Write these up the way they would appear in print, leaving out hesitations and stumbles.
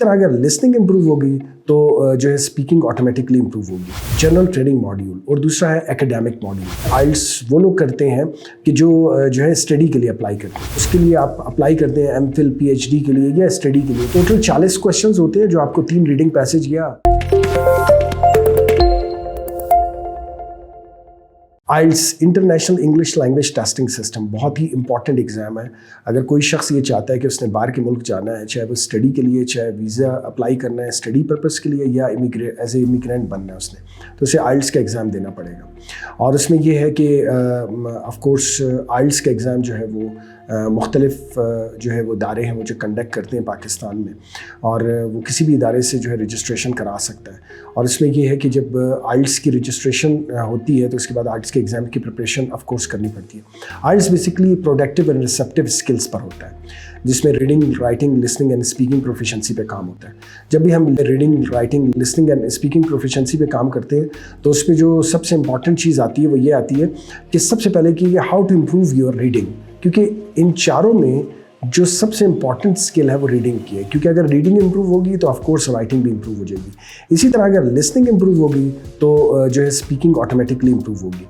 طرح اگر listening improve ہوگی تو جو ہے اسپیکنگ آٹومیٹکلی امپروو ہوگی. جنرل ٹریننگ ماڈیول اور دوسرا ہے ایکیڈیمک ماڈیول. آئلٹس وہ لوگ کرتے ہیں کہ جو ہے اسٹڈی کے لیے اپلائی کرتے ہیں. اس کے لیے آپ اپلائی کرتے ہیں M Phil P H D کے لیے یا اسٹڈی کے لیے. ٹوٹل 40 کویشچنز ہوتے ہیں جو آپ کو 3 ریڈنگ پیسج یا IELTS international English language testing system بہت ہی امپورٹنٹ ایگزام ہے. اگر کوئی شخص یہ چاہتا ہے کہ اس نے باہر کے ملک جانا ہے، چاہے وہ اسٹڈی کے لیے، چاہے ویزا اپلائی کرنا ہے اسٹڈی پرپز کے لیے یا ایز اے امیگرینٹ بننا ہے اس نے، تو اسے آئلٹس کا ایگزام دینا پڑے گا. اور اس میں یہ ہے کہ آف کورس آئلٹس کا ایگزام جو ہے وہ مختلف جو ہے وہ ادارے ہیں وہ جو کنڈکٹ کرتے ہیں پاکستان میں، اور وہ کسی بھی ادارے سے جو ہے رجسٹریشن کرا سکتا ہے. اور اس میں یہ ہے کہ جب آئلٹس کی رجسٹریشن ہوتی ہے تو اس کے بعد آئلٹس کے ایگزام کی پریپریشن آف کورس کرنی پڑتی ہے. IELTS basically productive and receptive skills پر ہوتا ہے، جس میں reading, writing, listening and speaking proficiency پہ کام ہوتا ہے. جب بھی ہم reading, writing, listening and speaking proficiency پہ کام کرتے ہیں تو اس میں جو سب سے امپورٹنٹ چیز آتی ہے وہ یہ آتی ہے کہ سب سے پہلے کہ how to improve your reading, کیونکہ ان چاروں میں جو سب سے امپورٹنٹ اسکل ہے وہ ریڈنگ کی ہے. کیونکہ اگر ریڈنگ امپروو ہوگی تو آف کورس رائٹنگ بھی امپروو ہو جائے گی. اسی طرح اگر لسننگ امپروو ہوگی تو جو ہے اسپیکنگ آٹومیٹکلی امپروو ہوگی.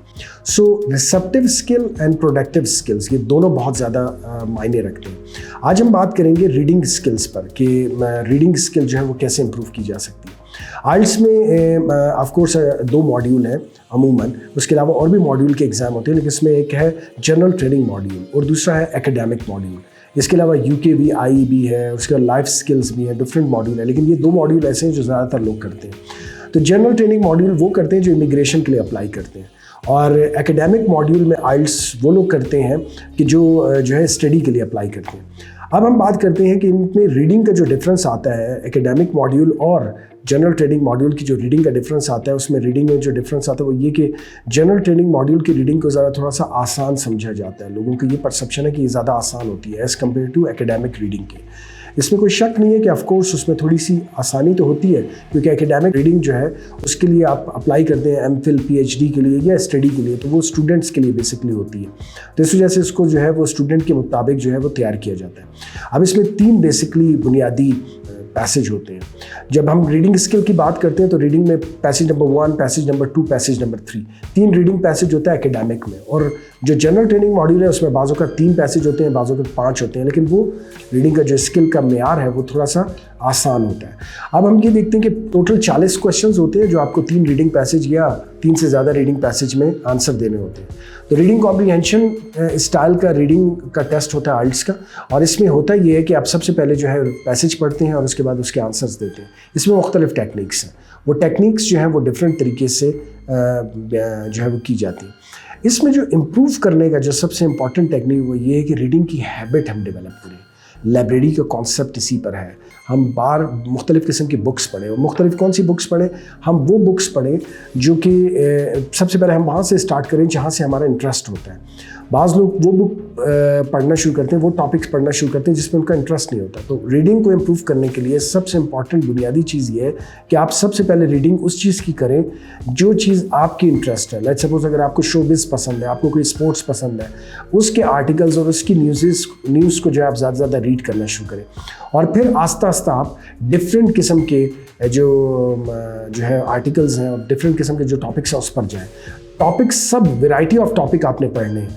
So receptive skill and productive skills یہ دونوں بہت زیادہ معنی رکھتے ہیں. آج ہم بات کریں گے ریڈنگ اسکلس پر کہ ریڈنگ اسکل جو ہے وہ کیسے امپروو کی جا سکتی ہے. آئلٹس میں آف کورس 2 ماڈیول ہیں عموماً، اس کے علاوہ اور بھی ماڈیول کے ایگزام ہوتے ہیں، لیکن اس میں ایک ہے جنرل ٹریننگ ماڈیول اور دوسرا ہے ایکیڈیمک ماڈیول. اس کے علاوہ یو کے بھی، آئی بھی ہے، اس کے بعد لائف اسکلس بھی ہیں، ڈفرینٹ ماڈیول ہیں، لیکن یہ 2 ماڈیول ایسے ہیں جو زیادہ تر لوگ کرتے ہیں. تو جنرل ٹریننگ ماڈیول وہ کرتے ہیں جو امیگریشن کے لیے اپلائی کرتے ہیں، اور ایکیڈیمک ماڈیول میں آئلٹس وہ لوگ کرتے ہیں کہ جو ہے اسٹڈی کے لیے اپلائی کرتے ہیں. اب ہم بات کرتے ہیں کہ ان میں ریڈنگ کا جو ڈفرینس آتا ہے ایکیڈیمک ماڈیول اور جنرل ٹریننگ ماڈیول کی جو ریڈنگ کا ڈفرینس آتا ہے، اس میں ریڈنگ میں جو ڈفرینس آتا ہے وہ یہ کہ جنرل ٹریننگ ماڈیول کی ریڈنگ کو ذرا تھوڑا سا آسان سمجھا جاتا ہے. لوگوں کی یہ پرسیپشن ہے کہ یہ زیادہ آسان ہوتی ہے ایز کمپیئر ٹو ایکیڈیمک ریڈنگ کے. اس میں کوئی شک نہیں ہے کہ آف کورس اس میں تھوڑی سی آسانی تو ہوتی ہے، کیونکہ ایکیڈیمک ریڈنگ جو ہے اس کے لیے آپ اپلائی کرتے ہیں M Phil P H D کے لیے یا اسٹڈی کے لیے، تو وہ اسٹوڈنٹس کے لیے بیسکلی ہوتی ہے. تو اس وجہ سے اس کو جو ہے وہ اسٹوڈنٹ کے مطابق جو ہے وہ تیار کیا جاتا ہے. اب اس میں 3 بیسکلی بنیادی پیسج ہوتے ہیں. جب ہم ریڈنگ اسکل کی بات کرتے ہیں تو ریڈنگ میں passage number 1، passage number 2، passage number 3، 3 reading passage ہوتا ہے ایکیڈیمک میں. اور جو جنرل ٹریننگ ماڈیول ہے اس میں بعض اوقات 3 پیسج ہوتے ہیں، بعض اوقات 5 ہوتے ہیں، لیکن وہ ریڈنگ کا جو اسکل کا معیار ہے وہ تھوڑا سا آسان ہوتا ہے. اب ہم یہ دیکھتے ہیں کہ ٹوٹل 40 کویشچنز ہوتے ہیں جو آپ کو 3 ریڈنگ پیسج یا 3 سے زیادہ ریڈنگ پیسج میں آنسر دینے ہوتے ہیں. تو ریڈنگ کمپریہنشن اسٹائل کا ریڈنگ کا ٹیسٹ ہوتا ہے آئلٹس کا، اور اس میں ہوتا یہ ہے کہ آپ سب سے پہلے جو ہے پیسج پڑھتے ہیں اور اس کے بعد اس کے آنسرز دیتے ہیں. اس میں مختلف ٹیکنیکس ہیں، وہ ٹیکنیکس جو ہیں وہ ڈفرینٹ طریقے سے جو ہے وہ کی جاتی ہیں. اس میں جو امپروو کرنے کا جو سب سے امپورٹنٹ ٹیکنیک وہ یہ ہے کہ ریڈنگ کی ہیبٹ ہم ڈیولپ کریں. لائبریری کا کانسیپٹ اسی پر ہے. ہم باہر مختلف قسم کی بکس پڑھیں، اور مختلف کون سی بکس پڑھیں؟ ہم وہ بکس پڑھیں جو کہ سب سے پہلے ہم وہاں سے اسٹارٹ کریں جہاں سے ہمارا انٹرسٹ ہوتا ہے. بعض لوگ وہ بک پڑھنا شروع کرتے ہیں، وہ ٹاپکس پڑھنا شروع کرتے ہیں جس میں ان کا انٹرسٹ نہیں ہوتا. تو ریڈنگ کو امپروو کرنے کے لیے سب سے امپورٹنٹ بنیادی چیز یہ ہے کہ آپ سب سے پہلے ریڈنگ اس چیز کی کریں جو چیز آپ کی انٹرسٹ ہے. لیٹس سپوز اگر آپ کو شوبز پسند ہے، آپ کو کوئی اسپورٹس پسند ہے، اس کے آرٹیکلز اور اس کی نیوز کو جو ہے آپ زیادہ سے زیادہ ریڈ کرنا شروع کریں. اور پھر آہستہ آہستہ آپ ڈفرینٹ قسم کے جو ہے آرٹیکلز ہیں اور ڈفرینٹ قسم کے جو ٹاپکس ہیں اس پر جائیں. Topic sub variety of topic آپ نے پڑھنے ہیں.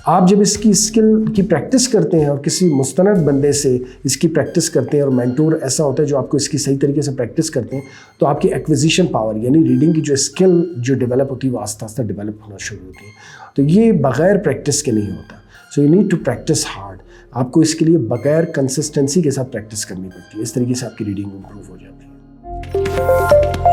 آپ جب اس کی اسکل کی پریکٹس کرتے ہیں اور کسی مستند بندے سے اس کی پریکٹس کرتے ہیں، اور مینٹور ایسا ہوتا ہے جو آپ کو اس کی صحیح طریقے سے پریکٹس کرتے ہیں، تو آپ کی ایکویزیشن پاور یعنی ریڈنگ کی جو اسکل جو ڈیولپ ہوتی ہے وہ آہستہ آہستہ ڈیولپ ہونا شروع ہوتی ہے. تو یہ بغیر پریکٹس کے نہیں ہوتا. So you need to practice hard. آپ کو اس کے لیے بغیر کنسسٹنسی کے ساتھ پریکٹس کرنی پڑتی ہے. اس طریقے سے آپ کی ریڈنگ امپروو ہو جاتی ہے.